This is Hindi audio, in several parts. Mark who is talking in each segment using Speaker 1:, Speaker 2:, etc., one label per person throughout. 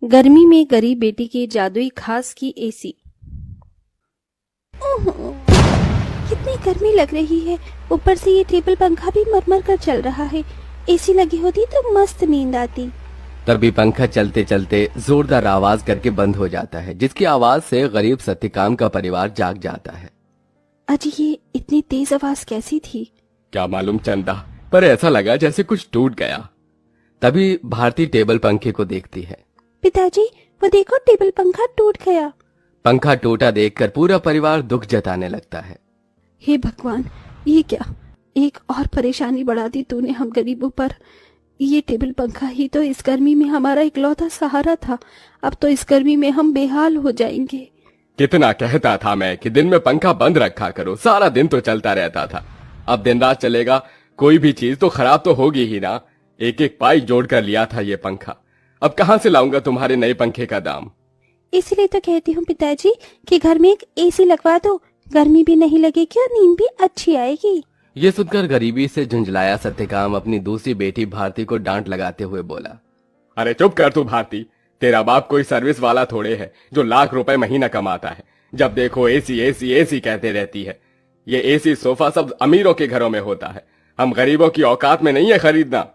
Speaker 1: गर्मी में गरीब बेटी की जादुई खास की एसी। ओहो, कितनी गर्मी लग रही है। ऊपर से ये टेबल पंखा भी मरमर कर चल रहा है। एसी लगी होती तो मस्त नींद आती।
Speaker 2: तभी पंखा चलते चलते जोरदार आवाज करके बंद हो जाता है, जिसकी आवाज से गरीब सत्यकाम का परिवार जाग जाता है।
Speaker 1: अजी, ये इतनी तेज आवाज कैसी थी?
Speaker 2: क्या मालूम चंदा, पर ऐसा लगा जैसे कुछ टूट गया। तभी भारती टेबल पंखे को देखती है।
Speaker 1: पिताजी, वो देखो, टेबल पंखा टूट गया।
Speaker 2: पंखा टूटा देखकर पूरा परिवार दुख जताने लगता है।
Speaker 1: हे भगवान, ये क्या, एक और परेशानी बढ़ा दी तूने हम गरीबों पर। ये टेबल पंखा ही तो इस गर्मी में हमारा इकलौता सहारा था। अब तो इस गर्मी में हम बेहाल हो जाएंगे।
Speaker 2: कितना कहता था मैं कि दिन में पंखा बंद रखा करो, सारा दिन तो चलता रहता था। अब दिन रात चलेगा, कोई भी चीज तो खराब तो होगी ही ना। एक एक पाई जोड़ कर लिया था ये पंखा, अब कहां से लाऊंगा तुम्हारे नए पंखे का दाम।
Speaker 1: इसीलिए तो कहती हूँ पिताजी कि घर में एक एसी लगवा दो। गर्मी भी नहीं लगेगी और नींद भी अच्छी आएगी।
Speaker 2: ये सुनकर गरीबी से झुंझलाया सत्यकाम अपनी दूसरी बेटी भारती को डांट लगाते हुए बोला, अरे चुप कर तू भारती, तेरा बाप कोई सर्विस वाला थोड़े है जो लाख रुपए महीना कमाता है। जब देखो एसी एसी एसी कहते रहती है। ये एसी सोफा सब अमीरों के घरों में होता है, हम गरीबों की औकात में नहीं है खरीदना।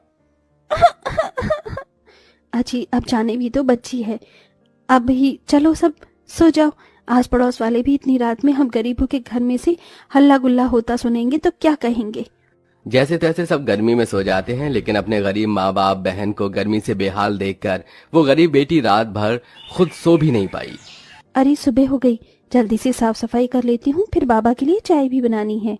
Speaker 1: अजी, अब जाने भी तो बच्ची है। अब ही चलो सब सो जाओ। आस पड़ोस वाले भी इतनी रात में हम गरीबों के घर में से हल्ला गुल्ला होता सुनेंगे तो क्या कहेंगे।
Speaker 2: जैसे तैसे सब गर्मी में सो जाते हैं, लेकिन अपने गरीब माँ बाप बहन को गर्मी से बेहाल देखकर वो गरीब बेटी रात भर खुद सो भी नहीं पाई।
Speaker 1: अरे, सुबह हो गई, जल्दी से साफ सफाई कर लेती हूँ, फिर बाबा के लिए चाय भी बनानी है।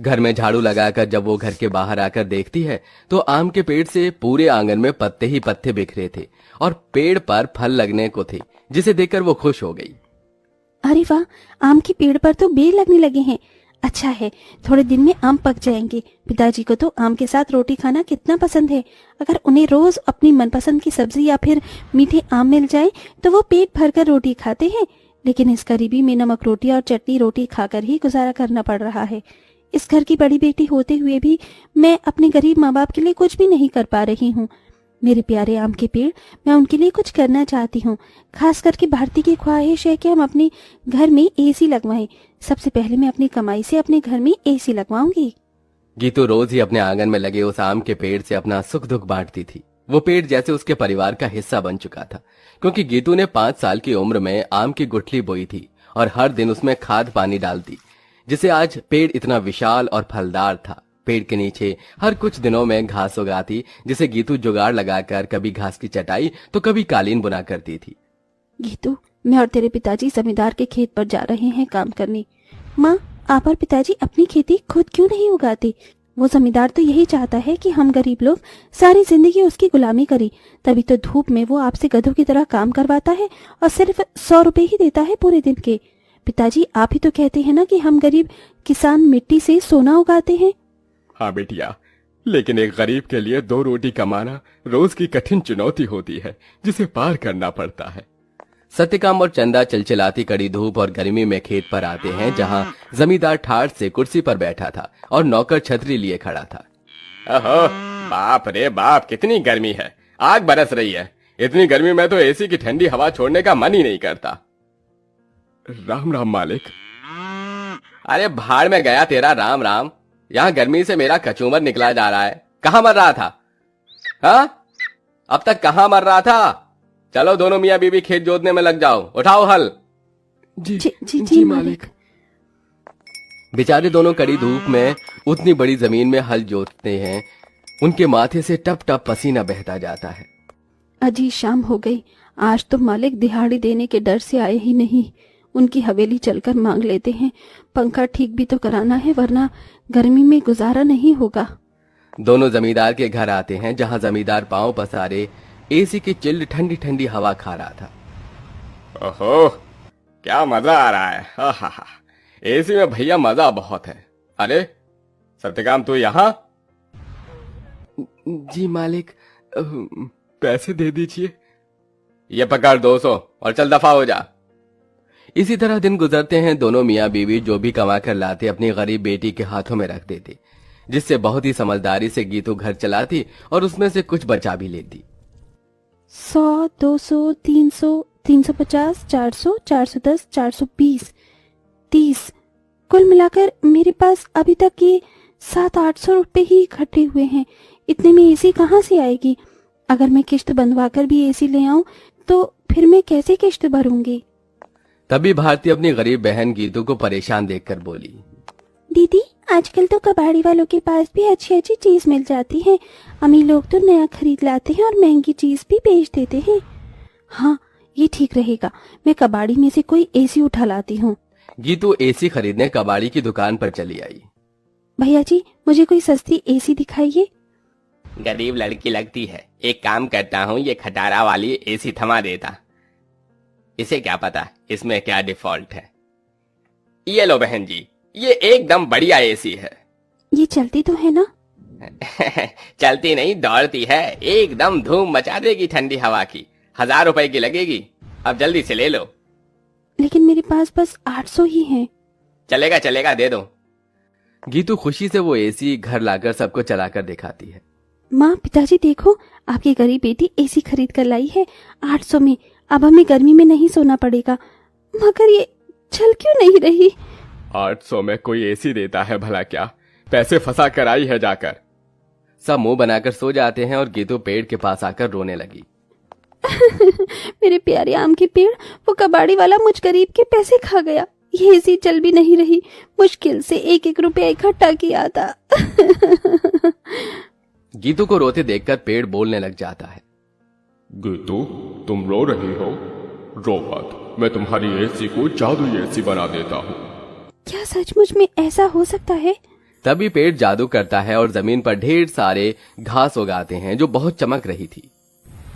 Speaker 2: घर में झाड़ू लगाकर जब वो घर के बाहर आकर देखती है तो आम के पेड़ से पूरे आंगन में पत्ते ही पत्ते बिखरे थे और पेड़ पर फल लगने को थे, जिसे देखकर वो खुश हो गई।
Speaker 1: अरे वाह, आम के पेड़ पर तो बेर लगने लगे हैं। अच्छा है, थोड़े दिन में आम पक जाएंगे। पिताजी को तो आम के साथ रोटी खाना कितना पसंद है। अगर उन्हें रोज अपनी मनपसंद की सब्जी या फिर मीठे आम मिल जाए तो वो पेट भरकर रोटी खाते हैं। लेकिन इस गरीबी में नमक रोटी और चटनी रोटी खाकर ही गुजारा करना पड़ रहा है। इस घर की बड़ी बेटी होते हुए भी मैं अपने गरीब माँ बाप के लिए कुछ भी नहीं कर पा रही हूँ। मेरे प्यारे आम के पेड़, मैं उनके लिए कुछ करना चाहती हूँ। खास करके भारती की ख्वाहिश है कि हम अपने घर में एसी लगवाएं। सबसे पहले मैं अपनी कमाई से अपने घर में एसी लगवाऊंगी।
Speaker 2: गीतू रोज ही अपने आंगन में लगे उस आम के पेड़ से अपना सुख दुख बांटती थी। वो पेड़ जैसे उसके परिवार का हिस्सा बन चुका था, क्योंकि गीतू ने 5 साल की उम्र में आम की गुठली बोई थी और हर दिन उसमें खाद पानी डालती, जिसे आज पेड़ इतना विशाल और फलदार था। पेड़ के नीचे हर कुछ दिनों में घास उगाती, जिसे गीतू जुगाड़ लगाकर कभी घास की चटाई तो कभी कालीन बुना करती थी।
Speaker 1: गीतू, मैं और तेरे पिताजी जमींदार के खेत पर जा रहे हैं काम करने। माँ, आप और पिताजी अपनी खेती खुद क्यों नहीं उगाते? वो जमींदार तो यही चाहता है कि हम गरीब लोग सारी जिंदगी उसकी गुलामी करें। तभी तो धूप में वो आपसे गधों की तरह काम करवाता है और सिर्फ 100 रुपए ही देता है पूरे दिन के। पिताजी, आप ही तो कहते हैं ना कि हम गरीब किसान मिट्टी से सोना उगाते हैं।
Speaker 2: हाँ बेटिया, लेकिन एक गरीब के लिए 2 रोटी कमाना रोज की कठिन चुनौती होती है, जिसे पार करना पड़ता है। सत्यकाम और चंदा चिलचिलाती कड़ी धूप और गर्मी में खेत पर आते हैं, जहाँ जमींदार ठाठ से कुर्सी पर बैठा था और नौकर छतरी लिए खड़ा था। ओहो, बाप रे बाप, कितनी गर्मी है, आग बरस रही है। इतनी गर्मी में तो एसी की ठंडी हवा छोड़ने का मन ही नहीं करता। राम राम मालिक। अरे भाड़ में गया तेरा राम राम, यहाँ गर्मी से मेरा कचूमर निकला जा रहा है। कहाँ मर रहा था? हाँ, अब तक कहाँ मर रहा था? चलो दोनों मियाँ बीबी खेत जोतने में लग जाओ, उठाओ हल।
Speaker 1: जी मालिक।
Speaker 2: बेचारे दोनों कड़ी धूप में उतनी बड़ी जमीन में हल जोतते हैं, उनके माथे से टप टप पसीना बहता जाता है।
Speaker 1: अजी, शाम हो गई। आज तो मालिक दिहाड़ी देने के डर से आए ही नहीं। उनकी हवेली चलकर मांग लेते हैं। पंखा ठीक भी तो कराना है, वरना गर्मी में गुजारा नहीं होगा।
Speaker 2: दोनों जमींदार के घर आते हैं, जहां जमींदार पांव पसारे एसी की चिल्ड ठंडी ठंडी हवा खा रहा था। ओहो, क्या मजा आ रहा है। हा, एसी में भैया मजा बहुत है। अरे सत्यकाम, तू यहाँ? जी मालिक, पैसे दे दीजिए। ये पकड़ 200 और चल दफा हो जा। इसी तरह दिन गुजरते हैं। दोनों मियाँ बीवी जो भी कमा कर लाते अपनी गरीब बेटी के हाथों में रख देते, जिससे बहुत ही समझदारी से गीतू घर चलाती और उसमें से कुछ बचा भी लेती।
Speaker 1: 100, 200, 300, 350, 400, 410, 420, 30। कुल मिलाकर मेरे पास अभी तक ये 700-800 रुपए ही इकट्ठे हुए हैं। इतने में एसी कहाँ से आएगी? अगर मैं किश्त बंधवाकर भी एसी ले आऊं तो फिर मैं कैसे किश्त भरूंगी?
Speaker 2: तभी भारती अपनी गरीब बहन गीतू को परेशान देखकर बोली।
Speaker 1: दीदी, आजकल तो कबाड़ी वालों के पास भी अच्छी अच्छी चीज मिल जाती है। अमीर लोग तो नया खरीद लाते हैं और महंगी चीज भी बेच देते हैं। हाँ, ये ठीक रहेगा। मैं कबाड़ी में से कोई एसी उठा लाती हूँ।
Speaker 2: गीतू एसी खरीदने कबाड़ी की दुकान पर चली आई।
Speaker 1: भैया जी, मुझे कोई सस्ती एसी दिखाइए।
Speaker 2: गरीब लड़की लगती है, एक काम करता हूँ, ये खटारा वाली एसी थमा देता। इसे क्या पता इसमें क्या डिफॉल्ट है। ये लो बहन जी, ये एकदम बढ़िया एसी है।
Speaker 1: ये चलती तो है ना?
Speaker 2: चलती नहीं, दौड़ती है। एकदम धूम मचा देगी ठंडी हवा की। 1000 रुपए की लगेगी। अब जल्दी से ले लो।
Speaker 1: लेकिन मेरे पास बस 800 ही हैं।
Speaker 2: चलेगा चलेगा, दे दो। गीतू खुशी से वो एसी घर लाकर सबको चलाकर दिखाती है।
Speaker 1: माँ, पिताजी देखो, आपकी गरीब बेटी एसी खरीद कर लाई है 800 में। अब हमें गर्मी में नहीं सोना पड़ेगा। मगर ये चल क्यों नहीं रही?
Speaker 2: 800 में कोई एसी देता है भला क्या? पैसे फंसा कर आई है जाकर। सब मुंह बनाकर सो जाते हैं और गीतू पेड़ के पास आकर रोने लगी।
Speaker 1: मेरे प्यारे आम के पेड़, वो कबाड़ी वाला मुझ गरीब के पैसे खा गया। ये एसी चल भी नहीं रही। मुश्किल से 1-1 रुपया इकट्ठा किया था।
Speaker 2: गीतू को रोते देखकर पेड़ बोलने लग जाता है।
Speaker 3: गीतू, तुम रो रही हो? रो मत, मैं तुम्हारी एसी को जादुई एसी बना देता हूँ।
Speaker 1: क्या सचमुच में ऐसा हो सकता है?
Speaker 2: तभी पेड़ जादू करता है और जमीन पर ढेर सारे घास उगाते हैं जो बहुत चमक रही थी।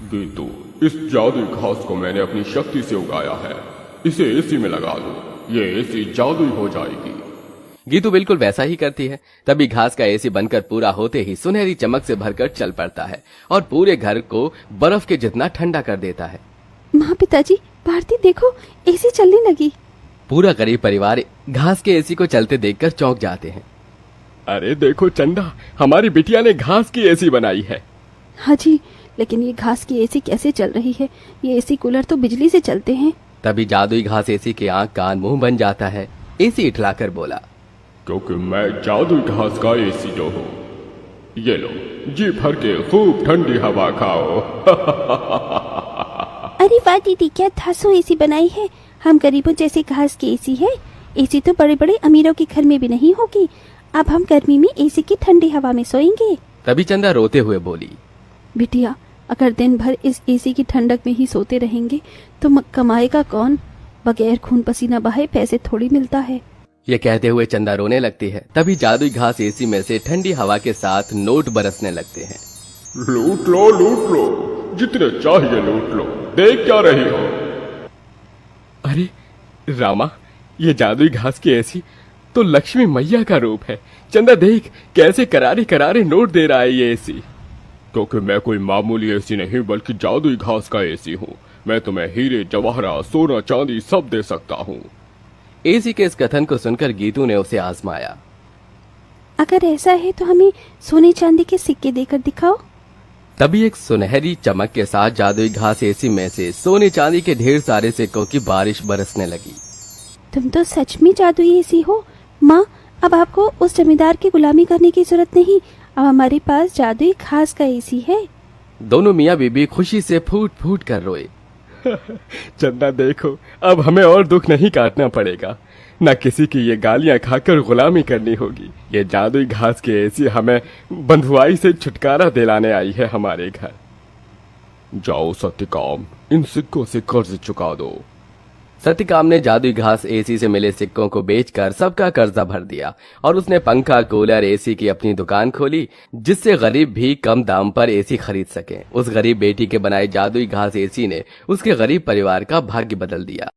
Speaker 3: गीतू, इस जादुई घास को मैंने अपनी शक्ति से उगाया है। इसे एसी में लगा दो, ये एसी जादुई हो जाएगी।
Speaker 2: गीतू बिल्कुल वैसा ही करती है। तभी घास का एसी बनकर पूरा होते ही सुनहरी चमक से भरकर चल पड़ता है और पूरे घर को बर्फ के जितना ठंडा कर देता है।
Speaker 1: माँ, पिताजी, भारती देखो, एसी चलने लगी।
Speaker 2: पूरा गरीब परिवार घास के एसी को चलते देखकर चौंक जाते हैं। अरे देखो चंदा, हमारी बिटिया ने घास की एसी बनाई है।
Speaker 1: हाँ जी, लेकिन ये घास की एसी कैसे चल रही है? ये एसी कूलर तो बिजली से चलते हैं।
Speaker 2: तभी जादुई घास एसी के आंख कान मुंह बन जाता है। एसी इठलाकर बोला,
Speaker 3: क्योंकि मैं जादुई घास का एसी जो हूँ। ये लो, जी भर के खूब ठंडी हवा खाओ।
Speaker 1: अरे वाह दीदी, क्या धांसू एसी बनाई है। हम गरीबों जैसे घास की एसी है। एसी तो बड़े बड़े अमीरों के घर में भी नहीं होगी। अब हम गर्मी में एसी की ठंडी हवा में सोएंगे।
Speaker 2: तभी चंदा रोते हुए बोली,
Speaker 1: बिटिया, अगर दिन भर इस एसी की ठंडक में ही सोते रहेंगे तो कमाएगा कौन? बगैर खून पसीना बहाए पैसे थोड़ी मिलता है।
Speaker 2: ये कहते हुए चंदा रोने लगती है। तभी जादुई घास एसी में से ठंडी हवा के साथ नोट बरसने लगते हैं।
Speaker 3: लूट लो, जितने चाहिए लूट लो। देख क्या रही हो?
Speaker 2: अरे रामा, ये जादुई घास की एसी तो लक्ष्मी मैया का रूप है। चंदा देख, कैसे करारे करारे नोट दे रहा है ये एसी।
Speaker 3: क्योंकि मैं कोई मामूली एसी नहीं बल्कि जादुई घास का एसी हूँ। मैं तुम्हें हीरे जवाहरात सोना चांदी सब दे सकता हूँ।
Speaker 2: एसी के इस कथन को सुनकर गीतू ने उसे आजमाया।
Speaker 1: अगर ऐसा है तो हमें सोने चांदी के सिक्के देकर दिखाओ।
Speaker 2: तभी एक सुनहरी चमक के साथ जादुई घास एसी में से सोने चांदी के ढेर सारे सिक्कों की बारिश बरसने लगी।
Speaker 1: तुम तो सच में जादुई एसी हो। माँ, अब आपको उस जमींदार की गुलामी करने की जरूरत नहीं। अब हमारे पास जादुई घास का एसी है।
Speaker 2: दोनों मियाँ बीबी खुशी से फूट फूट कर रोए। चंदा देखो, अब हमें और दुख नहीं काटना पड़ेगा। न किसी की ये गालियां खाकर गुलामी करनी होगी। ये जादुई घास की एसी हमें बंधुआई से छुटकारा दिलाने आई है हमारे घर।
Speaker 3: जाओ सत्यकाम, इन सिक्कों से कर्ज चुका दो।
Speaker 2: सत्यकाम ने जादुई घास एसी से मिले सिक्कों को बेचकर सबका कर्जा भर दिया और उसने पंखा, कूलर, एसी की अपनी दुकान खोली, जिससे गरीब भी कम दाम पर एसी खरीद सके। उस गरीब बेटी के बनाए जादुई घास एसी ने उसके गरीब परिवार का भाग्य बदल दिया।